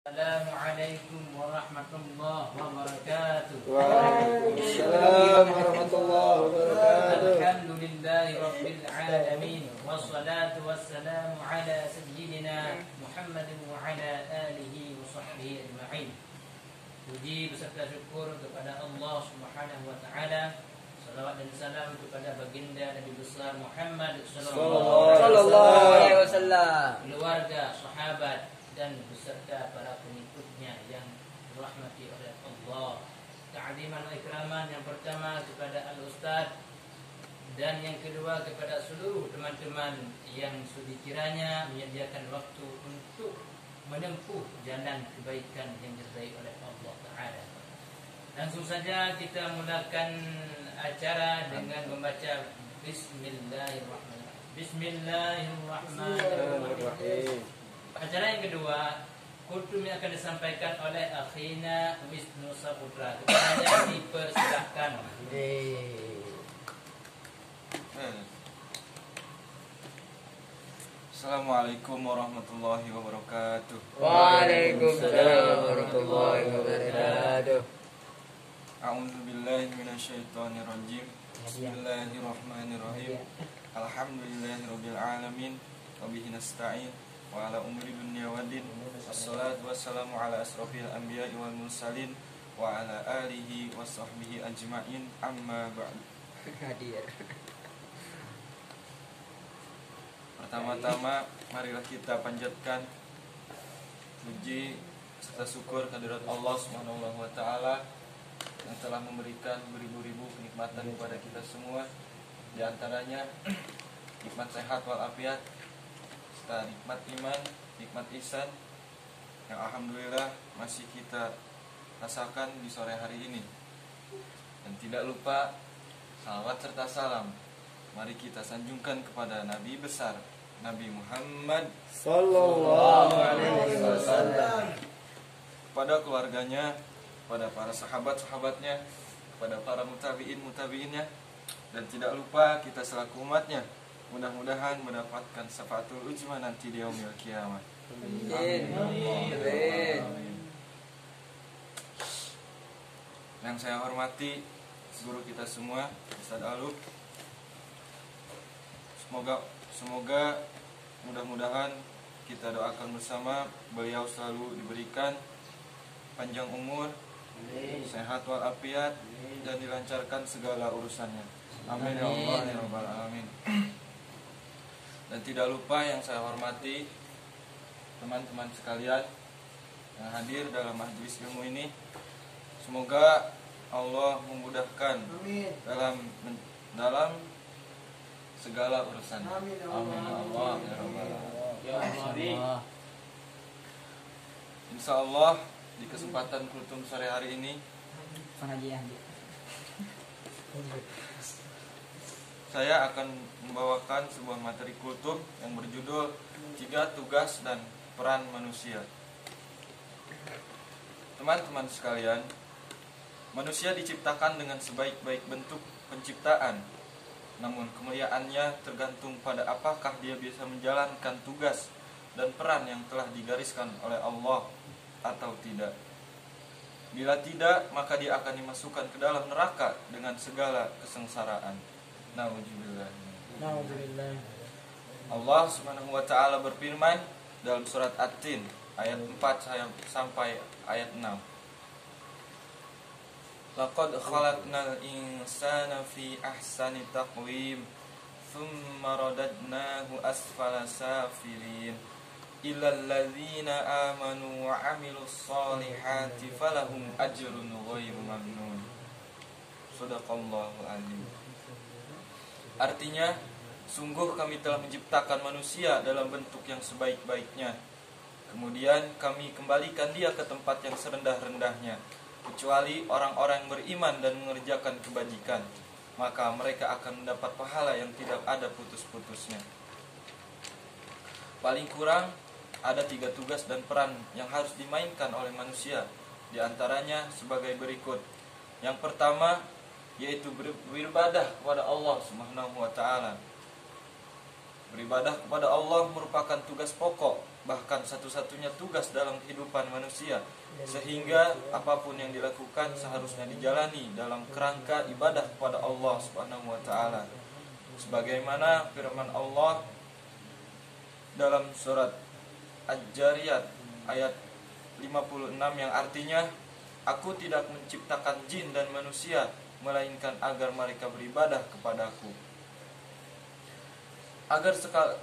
Assalamualaikum warahmatullahi wabarakatuh. Waalaikumsalam warahmatullahi wabarakatuh. Alhamdulillahi rabbil alamin. Wassalatu wassalamu ala sayyidina Muhammadin wa ala alihi wa sahbihi ajma'in. Puji beserta syukur kepada Allah Subhanahu wa taala. Salawat dan salam kepada baginda Nabi besar Muhammad sallallahu alaihi wasallam, keluarga, sahabat dan beserta para pengikutnya yang dirahmati oleh Allah. Ta'ziman wa ikraman yang pertama kepada Al-Ustaz dan yang kedua kepada seluruh teman-teman yang sudi kiranya menyediakan waktu untuk menempuh jalan kebaikan yang diridai oleh Allah Ta'ala. Langsung saja kita mulakan acara dengan membaca Bismillahirrahmanirrahim. Bismillahirrahmanirrahim. Acara yang kedua, kultum yang akan disampaikan oleh Akhina Wisnu Saputra. Kepadanya dipersilahkan. Assalamualaikum warahmatullahi wabarakatuh. Waalaikumsalam warahmatullahi wabarakatuh. A'udzubillahi minasyaitonirrajim. Bismillahirrahmanirrahim. Alhamdulillahirabbil alamin. Wa bihi nasta'in. Wa ala umri dunya waddin. Wassalatu wassalamu ala asrofil anbiya'i wal mursalin wa ala alihi wa sahbihi ajma'in. Amma ba'du. Hadir. Pertama-tama marilah kita panjatkan puji serta syukur kehadirat Allah Subhanahu wa taala yang telah memberikan beribu-ribu kenikmatan kepada kita semua, di antaranya nikmat sehat walafiat, serta nikmat iman, nikmat ihsan yang alhamdulillah masih kita rasakan di sore hari ini. Dan tidak lupa salawat serta salam mari kita sanjungkan kepada Nabi besar Nabi Muhammad sallallahu alaihi wasallam, kepada keluarganya, kepada para sahabat-sahabatnya, kepada para mutabi'innya, dan tidak lupa kita selaku umatnya mudah-mudahan mendapatkan syafaatul ujma nanti di yaumil kiamat. Amin. Yang saya hormati guru kita semua, Ustaz Alub. Semoga mudah-mudahan kita doakan bersama beliau selalu diberikan panjang umur, sehat walafiat, dan dilancarkan segala urusannya. Amin ya Allah ya rabbal alamin. Dan tidak lupa yang saya hormati teman-teman sekalian yang hadir dalam majelis ilmu ini. Semoga Allah memudahkan dalam segala urusan. Amin ya Allah ya rabbal alamin. Insyaallah di kesempatan kultum sore hari ini saya akan membawakan sebuah materi kultum yang berjudul 3 tugas dan peran manusia. Teman-teman sekalian, manusia diciptakan dengan sebaik-baik bentuk penciptaan. Namun kemuliaannya tergantung pada apakah dia bisa menjalankan tugas dan peran yang telah digariskan oleh Allah atau tidak. Bila tidak, maka dia akan dimasukkan ke dalam neraka dengan segala kesengsaraan. Nauzubillah. Allah Subhanahu wa taala berfirman dalam surat At-Tin ayat 4 sampai ayat 6. Laqad khalaqnal insana fi ahsani taqwim thumma radadnahu asfala safilin illal ladzina amanu wa 'amilus solihati falahum ajrun ghairu mamnun. Shadaqallahul azim. Artinya, sungguh kami telah menciptakan manusia dalam bentuk yang sebaik-baiknya. Kemudian kami kembalikan dia ke tempat yang serendah-rendahnya, kecuali orang-orang yang beriman dan mengerjakan kebajikan, maka mereka akan mendapat pahala yang tidak ada putus-putusnya. Paling kurang ada 3 tugas dan peran yang harus dimainkan oleh manusia, di antaranya sebagai berikut. Yang pertama yaitu beribadah kepada Allah Subhanahu wa taala. Beribadah kepada Allah merupakan tugas pokok bahkan satu-satunya tugas dalam kehidupan manusia, sehingga apapun yang dilakukan seharusnya dijalani dalam kerangka ibadah kepada Allah Subhanahu wa taala. Sebagaimana firman Allah dalam surat Al-Jariyat ayat 56 yang artinya, Aku tidak menciptakan jin dan manusia melainkan agar mereka beribadah kepadaku.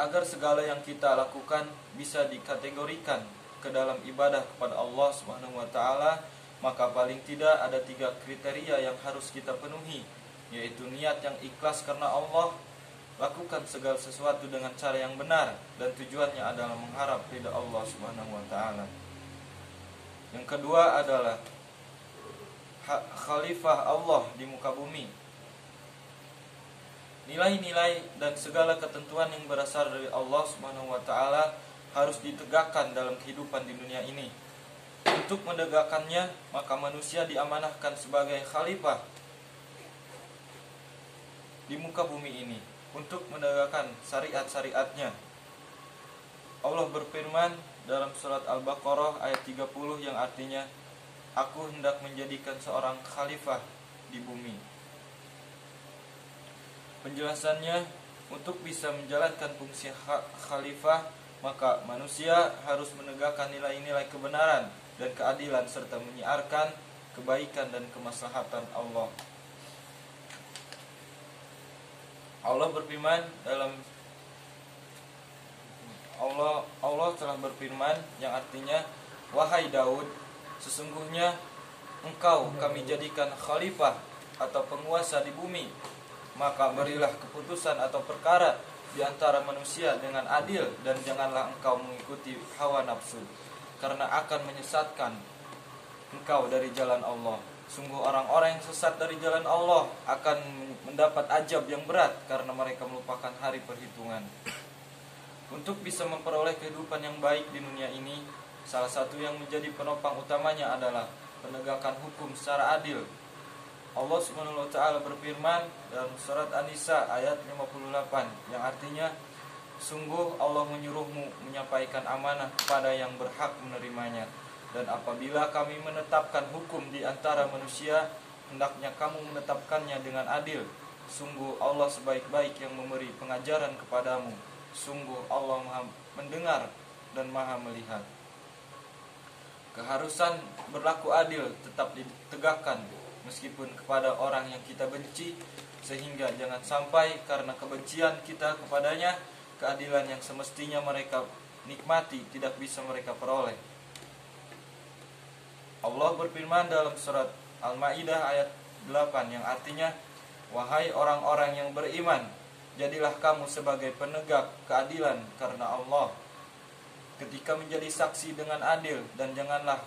Agar segala yang kita lakukan bisa dikategorikan ke dalam ibadah kepada Allah Subhanahu wa taala, maka paling tidak ada 3 kriteria yang harus kita penuhi, yaitu niat yang ikhlas karena Allah, lakukan segala sesuatu dengan cara yang benar, dan tujuannya adalah mengharap ridha Allah Subhanahu wa taala. Yang kedua adalah khalifah Allah di muka bumi. Nilai-nilai dan segala ketentuan yang berasal dari Allah Subhanahu wa taala harus ditegakkan dalam kehidupan di dunia ini. Untuk menegakkannya, maka manusia diamanahkan sebagai khalifah di muka bumi ini untuk menegakkan syariat-syariatnya. Allah berfirman dalam surat Al-Baqarah ayat 30 yang artinya, Aku hendak menjadikan seorang khalifah di bumi. Penjelasannya, untuk bisa menjalankan fungsi khalifah, maka manusia harus menegakkan nilai-nilai kebenaran dan keadilan serta menyiarkan kebaikan dan kemaslahatan Allah. Allah berfirman dalam Allah telah berfirman yang artinya, Wahai Daud, sesungguhnya engkau kami jadikan khalifah atau penguasa di bumi, maka berilah keputusan atau perkara di antara manusia dengan adil, dan janganlah engkau mengikuti hawa nafsu, karena akan menyesatkan engkau dari jalan Allah. Sungguh orang-orang yang sesat dari jalan Allah akan mendapat azab yang berat karena mereka melupakan hari perhitungan. Untuk bisa memperoleh kehidupan yang baik di dunia ini, salah satu yang menjadi penopang utamanya adalah penegakan hukum secara adil. Allah Subhanahu wa taala berfirman dalam surat An-Nisa ayat 58 yang artinya, Sungguh Allah menyuruhmu menyampaikan amanah kepada yang berhak menerimanya, dan apabila kami menetapkan hukum di antara manusia, hendaknya kamu menetapkannya dengan adil. Sungguh Allah sebaik-baik yang memberi pengajaran kepadamu. Sungguh Allah Maha mendengar dan Maha melihat. Keharusan berlaku adil tetap ditegakkan meskipun kepada orang yang kita benci, sehingga jangan sampai karena kebencian kita kepadanya, keadilan yang semestinya mereka nikmati tidak bisa mereka peroleh. Allah berfirman dalam surat Al-Maidah ayat 8 yang artinya, Wahai orang-orang yang beriman, jadilah kamu sebagai penegak keadilan karena Allah ketika menjadi saksi dengan adil, dan janganlah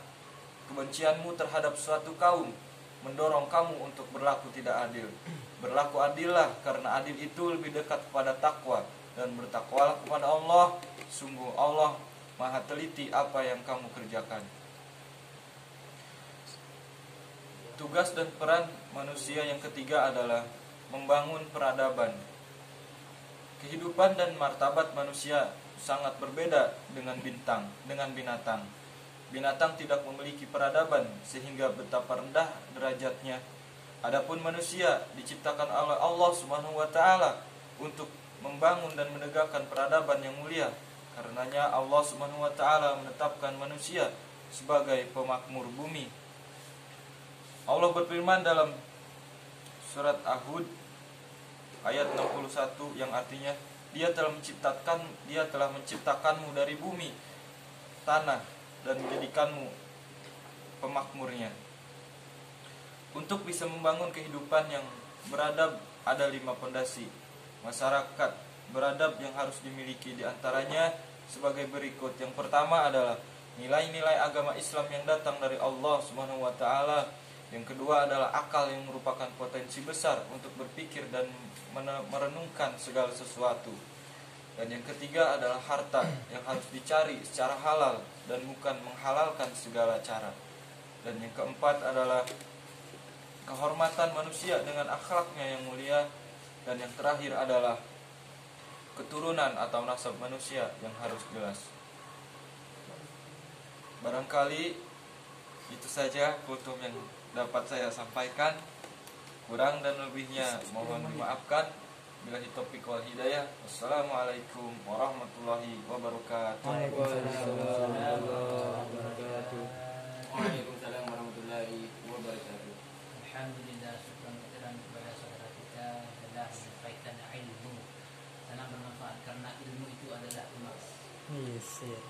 kebencianmu terhadap suatu kaum mendorong kamu untuk berlaku tidak adil. Berlaku adillah, karena adil itu lebih dekat kepada takwa, dan bertakwalah kepada Allah. Sungguh Allah Maha teliti apa yang kamu kerjakan. Tugas dan peran manusia yang ketiga adalah membangun peradaban. Kehidupan dan martabat manusia sangat berbeda dengan binatang. Binatang tidak memiliki peradaban sehingga betapa rendah derajatnya. Adapun manusia diciptakan oleh Allah Subhanahu wa taala untuk membangun dan menegakkan peradaban yang mulia. Karenanya Allah Subhanahu wa taala menetapkan manusia sebagai pemakmur bumi. Allah berfirman dalam surat Ahud ayat 61 yang artinya, Dia telah menciptakanmu dari bumi, tanah, dan menjadikanmu pemakmurnya. Untuk bisa membangun kehidupan yang beradab ada 5 pondasi masyarakat beradab yang harus dimiliki, diantaranya sebagai berikut. Yang pertama adalah nilai-nilai agama Islam yang datang dari Allah Subhanahu wa taala. Yang kedua adalah akal yang merupakan potensi besar untuk berpikir dan merenungkan segala sesuatu. Dan yang ketiga adalah harta yang harus dicari secara halal dan bukan menghalalkan segala cara. Dan yang keempat adalah kehormatan manusia dengan akhlaknya yang mulia. Dan yang terakhir adalah keturunan atau nasab manusia yang harus jelas. Barangkali itu saja kultum yang dapat saya sampaikan. Kurang dan lebihnya mohon dimaafkan. Bila taufiq wal hidayah. Wassalamualaikum warahmatullahi wabarakatuh. Waalaikumsalam warahmatullahi wabarakatuh. Waalaikumsalam warahmatullahi wabarakatuh. Alhamdulillah, syukur kehadiran kepada saudara kita adalah menyampaikan ilmu. Sangat bermanfaat karena ilmu itu adalah emas. Yes, ya.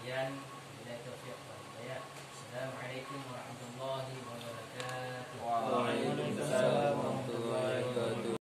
Yang bila taufiq wal hidayah. Assalamualaikum warahmatullahi wabarakatuh. Waalaikumsalam.